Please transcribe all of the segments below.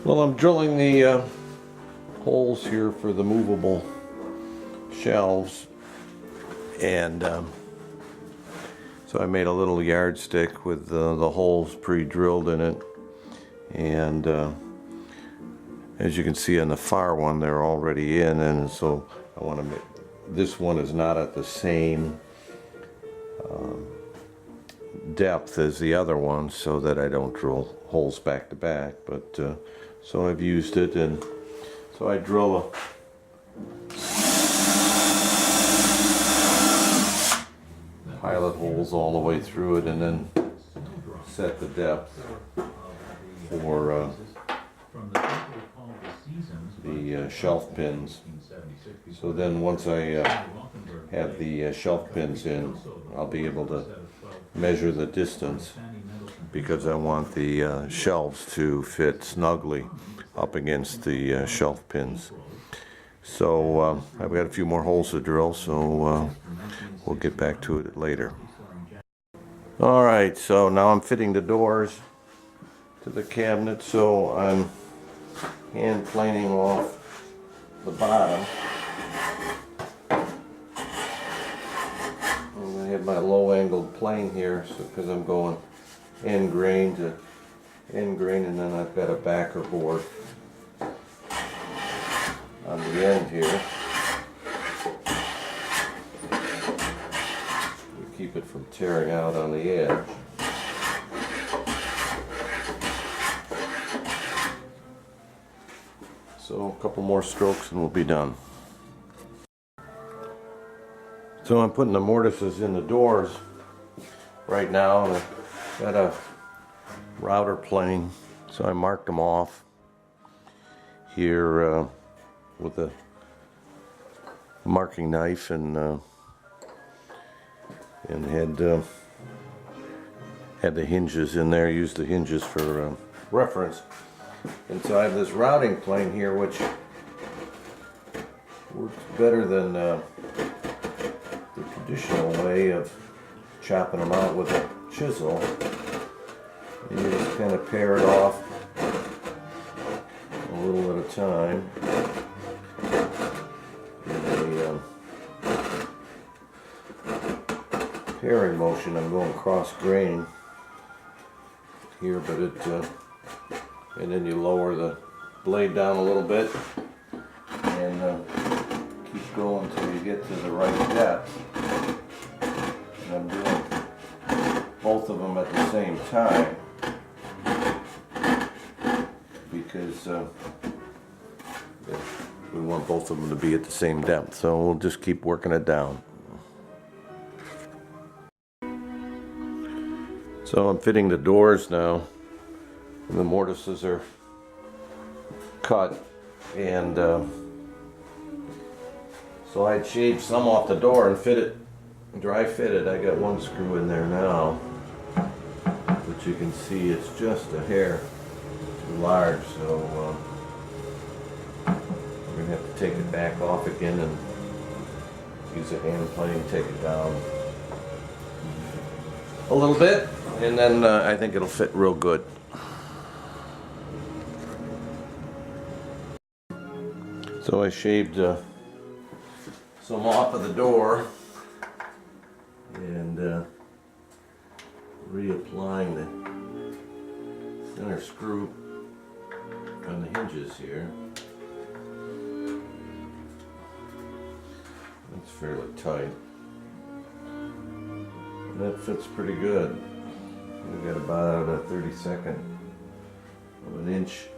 Well, I'm drilling the holes here for the movable shelves, and so I made a little yardstick with the holes pre-drilled in it, and as you can see on the far one, they're already in, and so I want to make this one is not at the same depth as the other one, so that I don't drill holes back to back. But so I've used it, and so I drill a pilot holes all the way through it, and then set the depth for the shelf pins. So then once I have the shelf pins in, I'll be able to measure the distance, because I want the shelves to fit snugly up against the shelf pins. So I've got a few more holes to drill, so we'll get back to it later. Alright, so now I'm fitting the doors to the cabinet, so I'm hand planing off the bottom. I have my low angled plane here, so because I'm going end grain to end grain, and then I've got a backer board on the end here to keep it from tearing out on the edge. So a couple more strokes and we'll be done. So I'm putting the mortises in the doors right now, and I've got a router plane, so I marked them off here with a marking knife, and had the hinges in there, used the hinges for reference. And so I have this routing plane here, which works better than the traditional way of chopping them out with a chisel. And you just kind of pair it off a little at a time. In the pairing motion, I'm going cross grain here, but and then you lower the blade down a little bit and keep going until you get to the right depth. And I'm doing both of them at the same time because we want both of them to be at the same depth. So we'll just keep working it down. So I'm fitting the doors now. And the mortises are cut, and so I'd shave some off the door and fit it, dry fit it. I got one screw in there now, but you can see it's just a hair too large, so we're going to have to take it back off again and use a hand plane, take it down a little bit, and then I think it'll fit real good. So I shaved some off of the door and reapplying the center screw on the hinges here. That's fairly tight. And that fits pretty good. We've got about a 32nd of an inch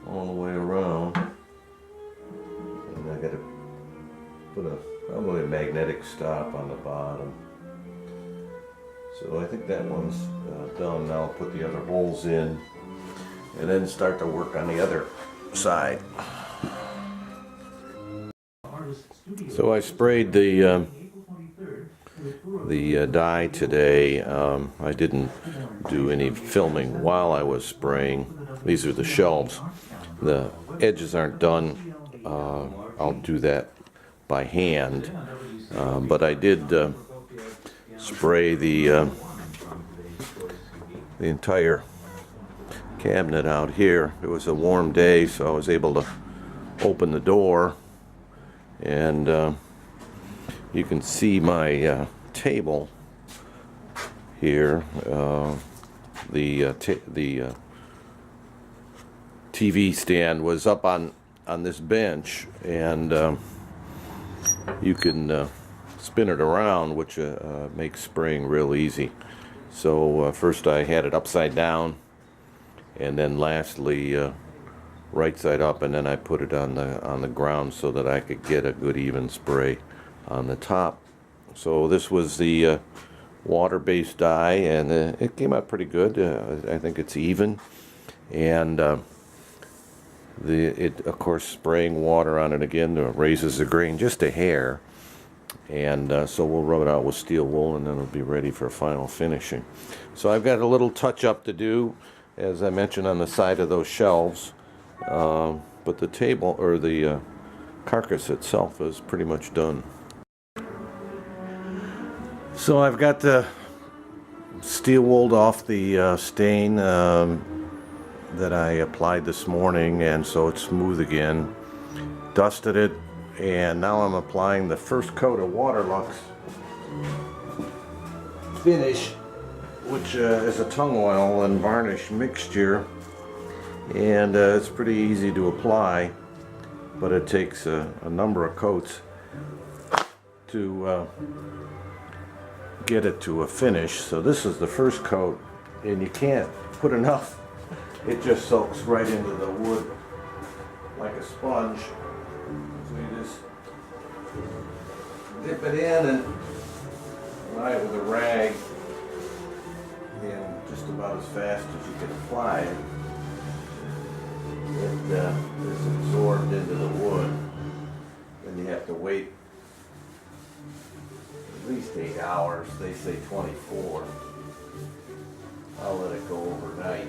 all the way around. And I got to put probably a magnetic stop on the bottom. So I think that one's done. Now I'll put the other holes in and then start to work on the other side. So I sprayed the dye today. I didn't do any filming while I was spraying. These are the shelves. The edges aren't done. I'll do that by hand, but I did spray the entire cabinet out here. It was a warm day, so I was able to open the door, and you can see my table here. The TV stand was up on this bench, and you can spin it around, which makes spraying real easy. So first I had it upside down, and then lastly right side up, and then I put it on the ground so that I could get a good even spray on the top. So this was the water-based dye, and it came out pretty good. I think it's even, and it of course spraying water on it again raises the grain just a hair, and so we'll rub it out with steel wool, and then it'll be ready for final finishing. So I've got a little touch-up to do, as I mentioned, on the side of those shelves, but the table, or the carcass itself, is pretty much done. So I've got the steel wooled off the stain that I applied this morning, and so it's smooth again. Dusted it, and now I'm applying the first coat of Waterlux finish, which is a tung oil and varnish mixture, and it's pretty easy to apply, but it takes a number of coats to get it to a finish. So this is the first coat, and you can't put enough. It just soaks right into the wood like a sponge. So you just dip it in and apply it with a rag, and just about as fast as you can apply it, it is absorbed into the wood. Then you have to wait at least 8 hours. They say 24. I'll let it go overnight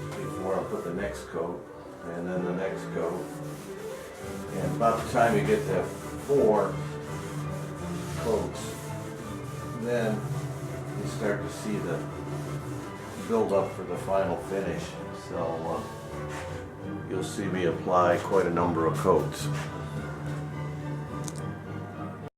before I put the next coat, and then the next coat. And about the time you get to 4 coats, then you start to see the build up for the final finish. So you'll see me apply quite a number of coats.